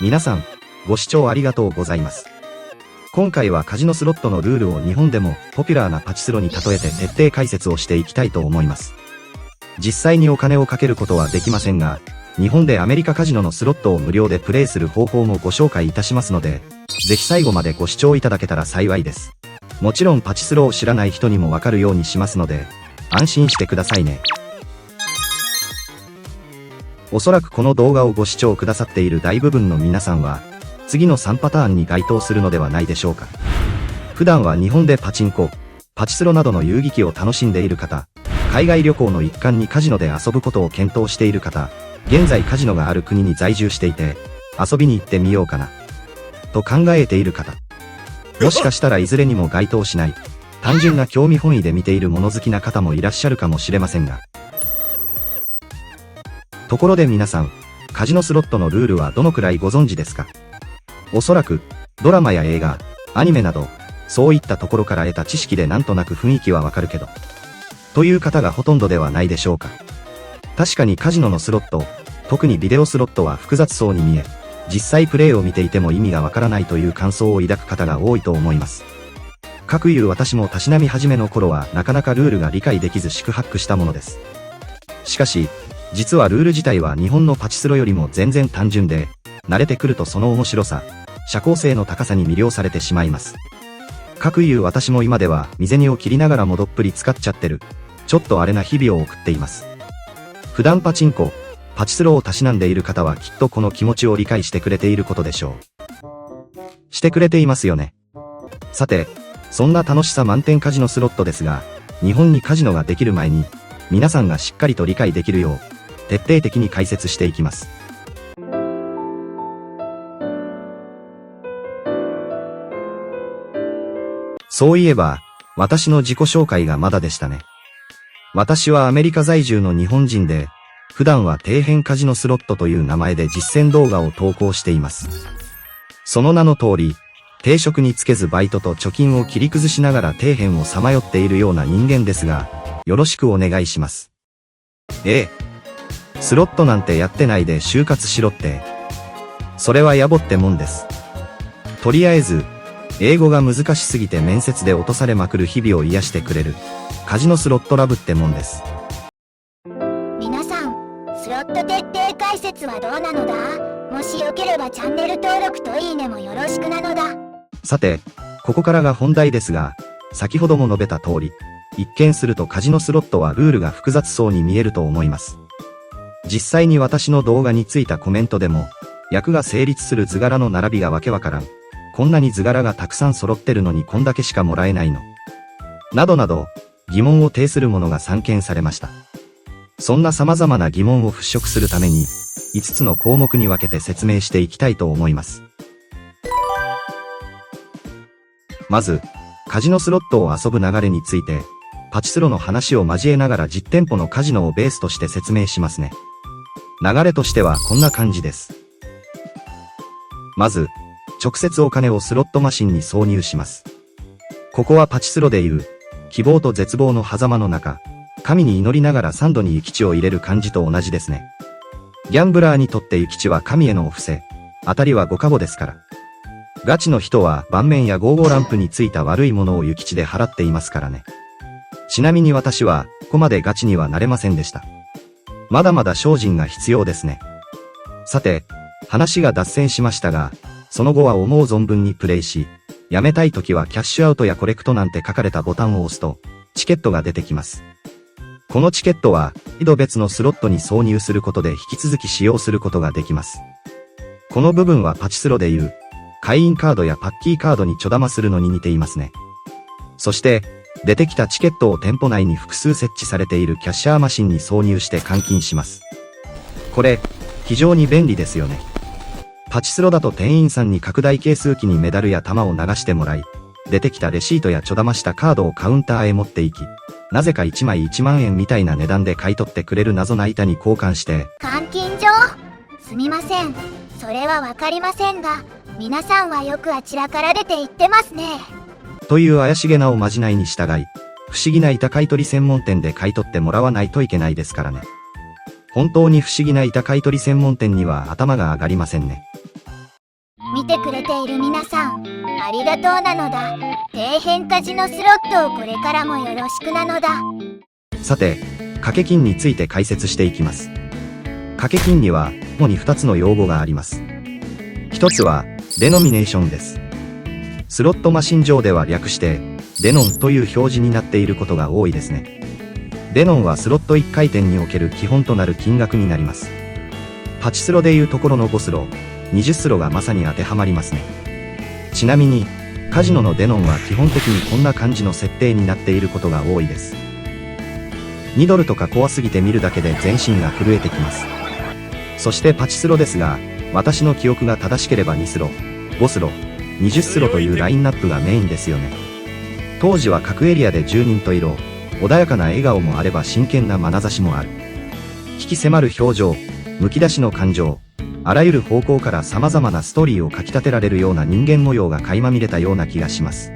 皆さん、ご視聴ありがとうございます。今回はカジノスロットのルールを日本でもポピュラーなパチスロに例えて徹底解説をしていきたいと思います。実際にお金をかけることはできませんが、日本でアメリカカジノのスロットを無料でプレイする方法もご紹介いたしますので、ぜひ最後までご視聴いただけたら幸いです。もちろんパチスロを知らない人にもわかるようにしますので、安心してくださいね。おそらくこの動画をご視聴くださっている大部分の皆さんは、次の3パターンに該当するのではないでしょうか。普段は日本でパチンコ、パチスロなどの遊戯機を楽しんでいる方、海外旅行の一環にカジノで遊ぶことを検討している方、現在カジノがある国に在住していて、遊びに行ってみようかな、と考えている方、もしかしたらいずれにも該当しない、単純な興味本位で見ているもの好きな方もいらっしゃるかもしれませんが。ところで皆さん、カジノスロットのルールはどのくらいご存知ですか？おそらく、ドラマや映画、アニメなど、そういったところから得た知識でなんとなく雰囲気はわかるけど、という方がほとんどではないでしょうか。確かにカジノのスロット、特にビデオスロットは複雑そうに見え、実際プレイを見ていても意味がわからないという感想を抱く方が多いと思います。かくいう私もたしなみ始めの頃はなかなかルールが理解できず四苦八苦したものです。しかし、実はルール自体は日本のパチスロよりも全然単純で、慣れてくるとその面白さ、社交性の高さに魅了されてしまいます。かくいう私も今では身銭を切りながらもどっぷり使っちゃってる、ちょっとあれな日々を送っています。普段パチンコ、パチスロをたしなんでいる方はきっとこの気持ちを理解してくれていることでしょう。してくれていますよね。さて、そんな楽しさ満点カジノスロットですが、日本にカジノができる前に、皆さんがしっかりと理解できるよう、徹底的に解説していきます。そういえば、私の自己紹介がまだでしたね。私はアメリカ在住の日本人で、普段は底辺カジノスロットという名前で実践動画を投稿しています。その名の通り、定職につけずバイトと貯金を切り崩しながら底辺をさまよっているような人間ですが、よろしくお願いします。スロットなんてやってないで就活しろって。それは野暮ってもんです。とりあえず、英語が難しすぎて面接で落とされまくる日々を癒してくれる、カジノスロットラブってもんです。皆さん、スロット徹底解説はどうなのだ？もしよければチャンネル登録といいねもよろしくなのだ。さて、ここからが本題ですが、先ほども述べた通り、一見するとカジノスロットはルールが複雑そうに見えると思います。実際に私の動画についたコメントでも、役が成立する図柄の並びがわけわからん。こんなに図柄がたくさん揃ってるのにこんだけしかもらえないの。などなど、疑問を呈するものが散見されました。そんな様々な疑問を払拭するために、5つの項目に分けて説明していきたいと思います。まず、カジノスロットを遊ぶ流れについて、パチスロの話を交えながら実店舗のカジノをベースとして説明しますね。流れとしてはこんな感じです。まず、直接お金をスロットマシンに挿入します。ここはパチスロでいう、希望と絶望の狭間の中、神に祈りながら3度に諭吉を入れる感じと同じですね。ギャンブラーにとって諭吉は神へのお布施、当たりはご加護ですから。ガチの人は盤面やゴーゴーランプについた悪いものを諭吉で払っていますからね。ちなみに私は、ここまでガチにはなれませんでした。まだまだ精進が必要ですね。さて、話が脱線しましたが、その後は思う存分にプレイし、やめたい時はキャッシュアウトやコレクトなんて書かれたボタンを押すと、チケットが出てきます。このチケットは、別のスロットに挿入することで引き続き使用することができます。この部分はパチスロでいう、会員カードやパッキーカードにちょだまするのに似ていますね。そして、出てきたチケットを店舗内に複数設置されているキャッシャーマシンに挿入して換金します。これ、非常に便利ですよね。パチスロだと店員さんに拡大係数機にメダルや玉を流してもらい、出てきたレシートやちょだましたカードをカウンターへ持っていき、なぜか1枚1万円みたいな値段で買い取ってくれる謎な板に交換して、換金所？すみません。それはわかりませんが、皆さんはよくあちらから出て行ってますね。という怪しげなおまじないに従い、不思議な板買取専門店で買い取ってもらわないといけないですからね。本当に不思議な板買取専門店には頭が上がりませんね。見てくれている皆さん、ありがとうなのだ。底辺カジノスロットをこれからもよろしくなのだ。さて、掛け金について解説していきます。掛け金には、主に2つの用語があります。1つは、デノミネーションです。スロットマシン上では略して、デノンという表示になっていることが多いですね。デノンはスロット1回転における基本となる金額になります。パチスロでいうところの5スロ、20スロがまさに当てはまりますね。ちなみに、カジノのデノンは基本的にこんな感じの設定になっていることが多いです。2ドルとか怖すぎて見るだけで全身が震えてきます。そしてパチスロですが、私の記憶が正しければ2スロ、5スロ、20スロというラインナップがメインですよね。当時は各エリアで10人と色、穏やかな笑顔もあれば真剣な眼差しもある。引き迫る表情、むき出しの感情、あらゆる方向から様々なストーリーをかき立てられるような人間模様が垣間見れたような気がします。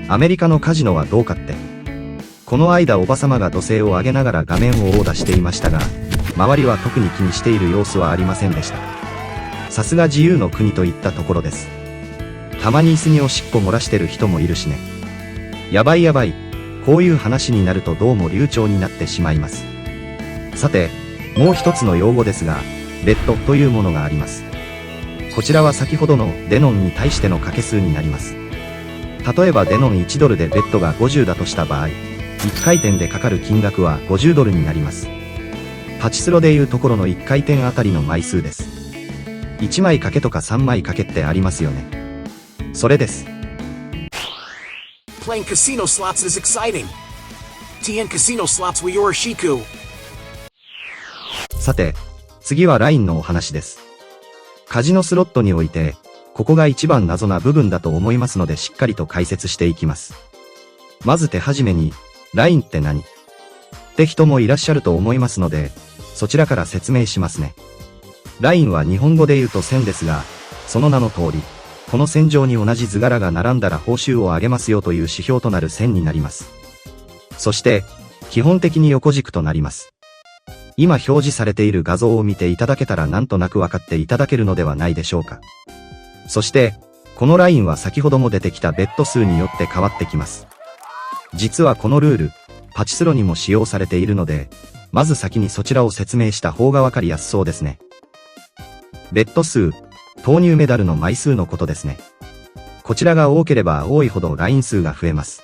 アメリカのカジノはどうかって。この間おばさまが土星を上げながら画面を殴打していましたが、周りは特に気にしている様子はありませんでした。さすが自由の国といったところです。たまに椅子におしっこ漏らしてる人もいるしね。やばいやばい。こういう話になるとどうも流暢になってしまいます。さて、もう一つの用語ですが、ベッドというものがあります。こちらは先ほどのデノンに対しての掛け数になります。例えばデノン1ドルでベッドが50だとした場合、1回転でかかる金額は50ドルになります。パチスロでいうところの1回転あたりの枚数です。1枚掛けとか3枚掛けってありますよね。それです。Playing casino slots is exciting. TN Casino Slots with Yoroshiku. さて、次はラインのお話です。カジノスロットにおいて、ここが一番謎な部分だと思いますのでしっかりと解説していきます。まず手始めに、ラインって何？って人もいらっしゃると思いますので、そちらから説明しますね。ラインは日本語で言うと線ですが、その名の通り、この線上に同じ図柄が並んだら報酬を上げますよという指標となる線になります。そして、基本的に横軸となります。今表示されている画像を見ていただけたらなんとなく分かっていただけるのではないでしょうか。そして、このラインは先ほども出てきたベッド数によって変わってきます。実はこのルール、パチスロにも使用されているので、まず先にそちらを説明した方がわかりやすそうですね。ベッド数、投入メダルの枚数のことですね。こちらが多ければ多いほどライン数が増えます。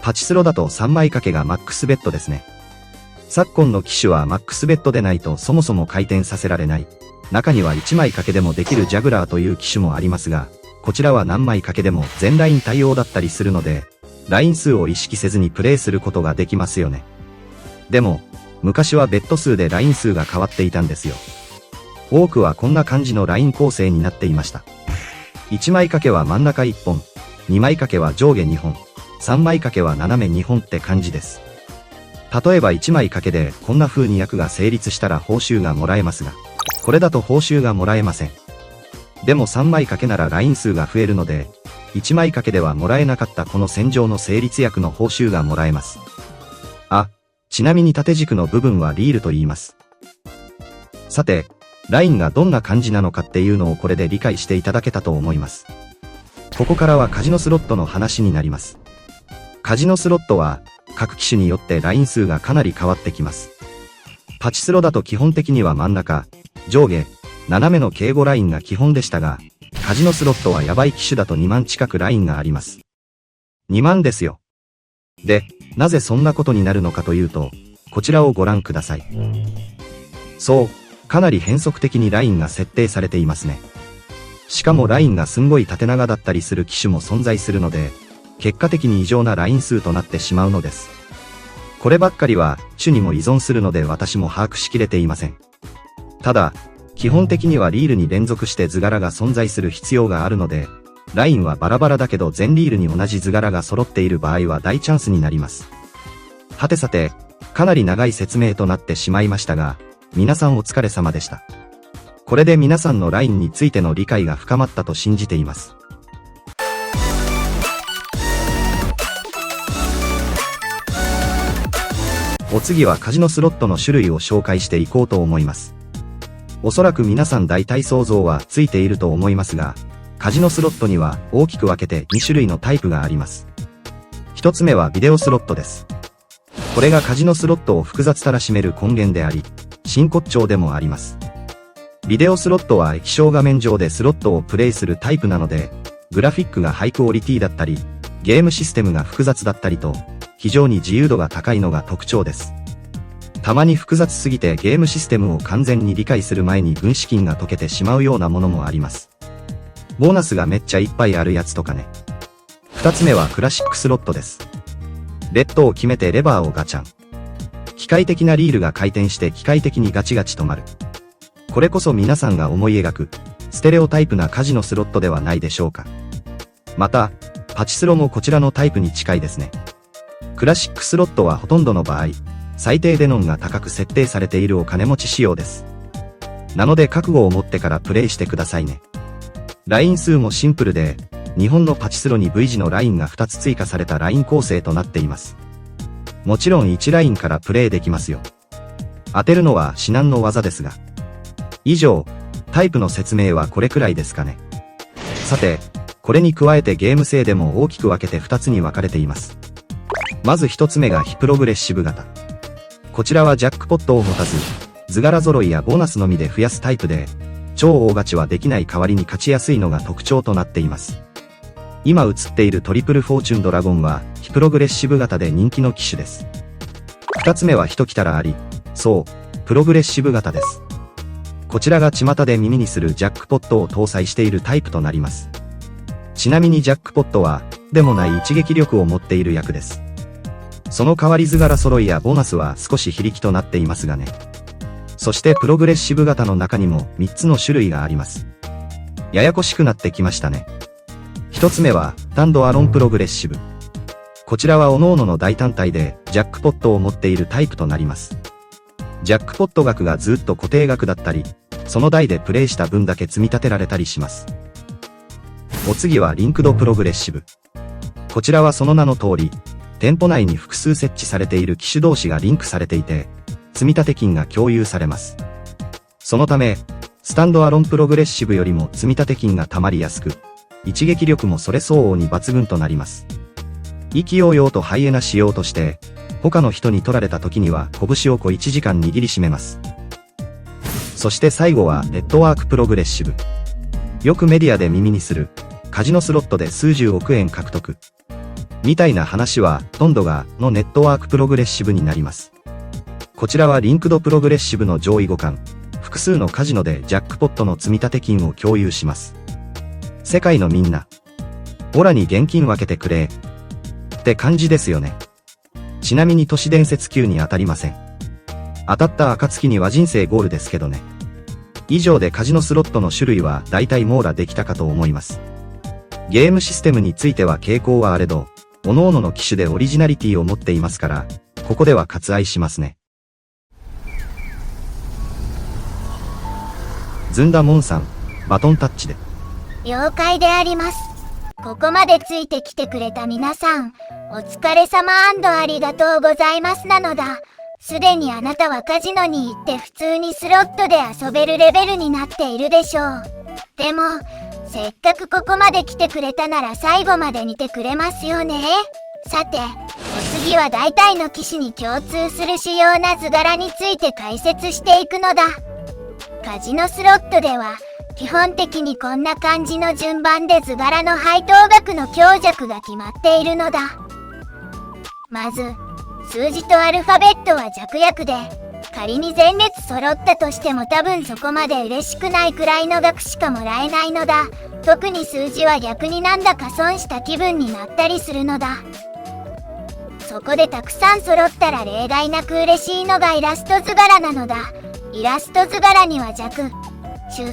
パチスロだと3枚掛けがマックスベッドですね。昨今の機種はマックスベッドでないとそもそも回転させられない。中には1枚掛けでもできるジャグラーという機種もありますが、こちらは何枚掛けでも全ライン対応だったりするので、ライン数を意識せずにプレイすることができますよね。でも、昔はベッド数でライン数が変わっていたんですよ。多くはこんな感じのライン構成になっていました。1枚掛けは真ん中1本、2枚掛けは上下2本、3枚掛けは斜め2本って感じです。例えば1枚掛けでこんな風に役が成立したら報酬がもらえますが、これだと報酬がもらえません。でも3枚掛けならライン数が増えるので、1枚掛けではもらえなかったこの線上の成立役の報酬がもらえます。あ、ちなみに縦軸の部分はリールと言います。さて、ラインがどんな感じなのかっていうのをこれで理解していただけたと思います。ここからはカジノスロットの話になります。カジノスロットは、各機種によってライン数がかなり変わってきます。パチスロだと基本的には真ん中、上下、斜めの敬語ラインが基本でしたが、カジノスロットはヤバい機種だと2万近くラインがあります。2万ですよ。で、なぜそんなことになるのかというと、こちらをご覧ください。そう、かなり変則的にラインが設定されていますね。しかもラインがすんごい縦長だったりする機種も存在するので、結果的に異常なライン数となってしまうのです。こればっかりは、種にも依存するので私も把握しきれていません。ただ、基本的にはリールに連続して図柄が存在する必要があるので、ラインはバラバラだけど全リールに同じ図柄が揃っている場合は大チャンスになります。はてさて、かなり長い説明となってしまいましたが、皆さんお疲れ様でした。これで皆さんのラインについての理解が深まったと信じています。お次はカジノスロットの種類を紹介していこうと思います。おそらく皆さん大体想像はついていると思いますが、カジノスロットには大きく分けて2種類のタイプがあります。一つ目はビデオスロットです。これがカジノスロットを複雑たらしめる根源であり、真骨頂でもあります。ビデオスロットは液晶画面上でスロットをプレイするタイプなので、グラフィックがハイクオリティだったり、ゲームシステムが複雑だったりと、非常に自由度が高いのが特徴です。たまに複雑すぎてゲームシステムを完全に理解する前に軍資金が溶けてしまうようなものもあります。ボーナスがめっちゃいっぱいあるやつとかね。二つ目はクラシックスロットです。ベッドを決めてレバーをガチャン。機械的なリールが回転して機械的にガチガチ止まる。これこそ皆さんが思い描く、ステレオタイプなカジノスロットではないでしょうか。また、パチスロもこちらのタイプに近いですね。クラシックスロットはほとんどの場合、最低デノンが高く設定されているお金持ち仕様です。なので覚悟を持ってからプレイしてくださいね。ライン数もシンプルで、日本のパチスロに V 字のラインが2つ追加されたライン構成となっています。もちろん1ラインからプレイできますよ。当てるのは至難の技ですが。以上、タイプの説明はこれくらいですかね。さて、これに加えてゲーム性でも大きく分けて2つに分かれています。まず1つ目が非プログレッシブ型。こちらはジャックポットを持たず、図柄揃いやボーナスのみで増やすタイプで、超大勝ちはできない代わりに勝ちやすいのが特徴となっています。今映っているトリプルフォーチュンドラゴンは非プログレッシブ型で人気の機種です。2つ目は人来たらあり、そう、プログレッシブ型です。こちらが巷で耳にするジャックポットを搭載しているタイプとなります。ちなみにジャックポットは、でもない一撃力を持っている役です。その代わり図柄揃いやボーナスは少し非力となっていますがね。そしてプログレッシブ型の中にも3つの種類があります。ややこしくなってきましたね。1つ目は、スタンドアロンプログレッシブ。こちらは各々の大単体でジャックポットを持っているタイプとなります。ジャックポット額がずっと固定額だったり、その台でプレイした分だけ積み立てられたりします。お次はリンクドプログレッシブ。こちらはその名の通り、店舗内に複数設置されている機種同士がリンクされていて、積立金が共有されます。そのため、スタンドアロンプログレッシブよりも積立金が溜まりやすく、一撃力もそれ相応に抜群となります。意気揚々とハイエナ仕様として、他の人に取られた時には拳を1時間握りしめます。そして最後はネットワークプログレッシブ。よくメディアで耳にする、カジノスロットで数十億円獲得。みたいな話は、ほとんどが、のネットワークプログレッシブになります。こちらはリンクドプログレッシブの上位互換、複数のカジノでジャックポットの積立金を共有します。世界のみんな、オラに現金分けてくれ、って感じですよね。ちなみに都市伝説級に当たりません。当たった暁には人生ゴールですけどね。以上でカジノスロットの種類は大体網羅できたかと思います。ゲームシステムについては傾向はあれど、各々の機種でオリジナリティを持っていますから、ここでは割愛しますね。ずんだもんさん、バトンタッチで。了解であります。ここまでついてきてくれた皆さん、お疲れ様&ありがとうございますなのだ。すでにあなたはカジノに行って普通にスロットで遊べるレベルになっているでしょう。でも、せっかくここまで来てくれたなら最後まで見てくれますよね。さて、お次は大体の機種に共通する主要な図柄について解説していくのだ。カジノスロットでは、基本的にこんな感じの順番で図柄の配当額の強弱が決まっているのだ。まず、数字とアルファベットは弱役で、仮に前列揃ったとしても多分そこまで嬉しくないくらいの額しかもらえないのだ。特に数字は逆になんだか損した気分になったりするのだ。そこでたくさん揃ったら例外なく嬉しいのがイラスト図柄なのだ。イラスト図柄には弱、中、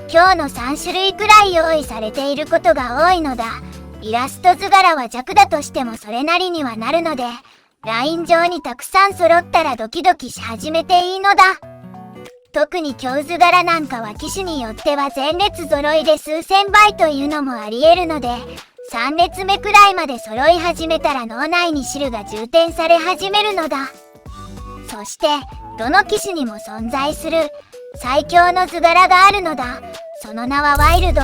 強の3種類くらい用意されていることが多いのだ。イラスト図柄は弱だとしてもそれなりにはなるので、ライン上にたくさん揃ったらドキドキし始めていいのだ。特に強図柄なんかは機種によっては前列揃いで数千倍というのもあり得るので、3列目くらいまで揃い始めたら脳内に汁が充填され始めるのだ。そして、どの機種にも存在する最強の図柄があるのだ。その名はワイルド。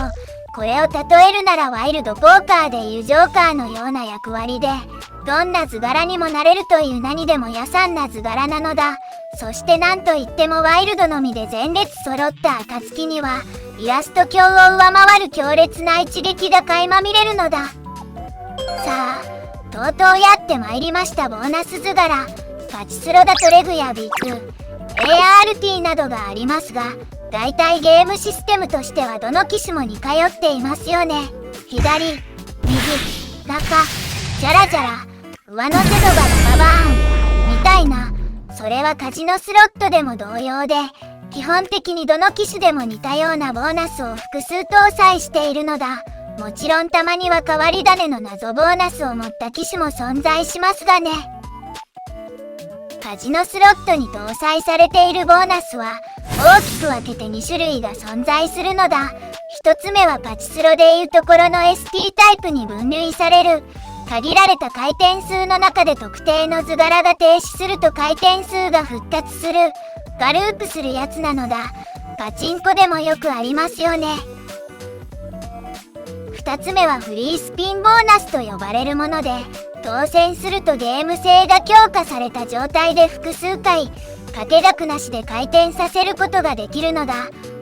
これを例えるならワイルドポーカーでいうジョーカーのような役割で、どんな図柄にもなれるという名にでも野惨な図柄なのだ。そしてなんといってもワイルドのみで前列揃った暁には、イラスト強を上回る強烈な一撃が垣間見れるのだ。さあ、とうとうやってまいりましたボーナス図柄。パチスロだとレグやビッグ、ART などがありますが、だいたいゲームシステムとしてはどの機種も似通っていますよね。左、右、中、ジャラジャラ、上乗せ度がババーンみたいな。それはカジノスロットでも同様で、基本的にどの機種でも似たようなボーナスを複数搭載しているのだ。もちろんたまには変わり種の謎ボーナスを持った機種も存在しますがね。カジノスロットに搭載されているボーナスは大きく分けて2種類が存在するのだ。1つ目はパチスロでいうところの ST タイプに分類される。限られた回転数の中で特定の図柄が停止すると回転数が復活する。ガループするやつなのだ。パチンコでもよくありますよね。2つ目はフリースピンボーナスと呼ばれるもので、当選するとゲーム性が強化された状態で複数回、掛け額なしで回転させることができるのだ。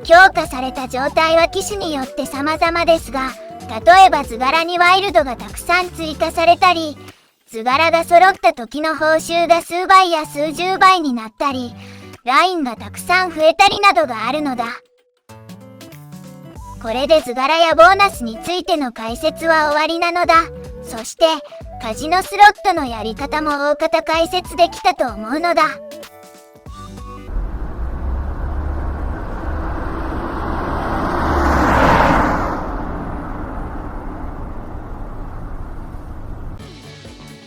強化された状態は機種によって様々ですが、例えば図柄にワイルドがたくさん追加されたり、図柄が揃った時の報酬が数倍や数十倍になったり、ラインがたくさん増えたりなどがあるのだ。これで図柄やボーナスについての解説は終わりなのだ。そして、カジノスロットのやり方も大方解説できたと思うのだ。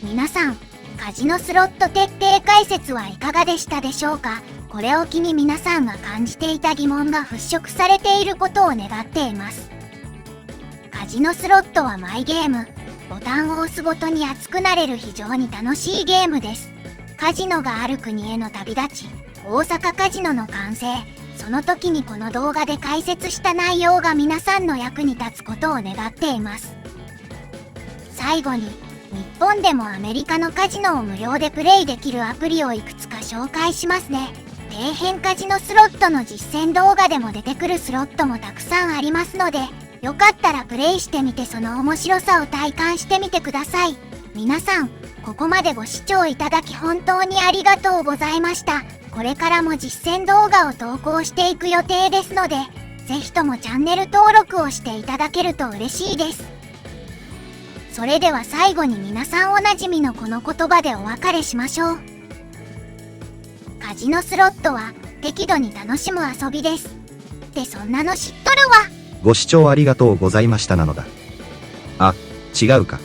皆さん、カジノスロット徹底解説はいかがでしたでしょうか。これを機に皆さんが感じていた疑問が払拭されていることを願っています。カジノスロットはマイゲーム。ボタンを押すごとに熱くなれる非常に楽しいゲームです。カジノがある国への旅立ち、大阪カジノの完成、その時にこの動画で解説した内容が皆さんの役に立つことを願っています。最後に、日本でもアメリカのカジノを無料でプレイできるアプリをいくつか紹介しますね。底辺カジノスロットの実践動画でも出てくるスロットもたくさんありますので、よかったらプレイしてみてその面白さを体感してみてください。皆さん、ここまでご視聴いただき本当にありがとうございました。これからも実践動画を投稿していく予定ですので、ぜひともチャンネル登録をしていただけると嬉しいです。それでは最後に皆さんおなじみのこの言葉でお別れしましょう。カジノスロットは適度に楽しむ遊びです。ってそんなの知っとるわ。ご視聴ありがとうございましたなのだ。あ、違うか。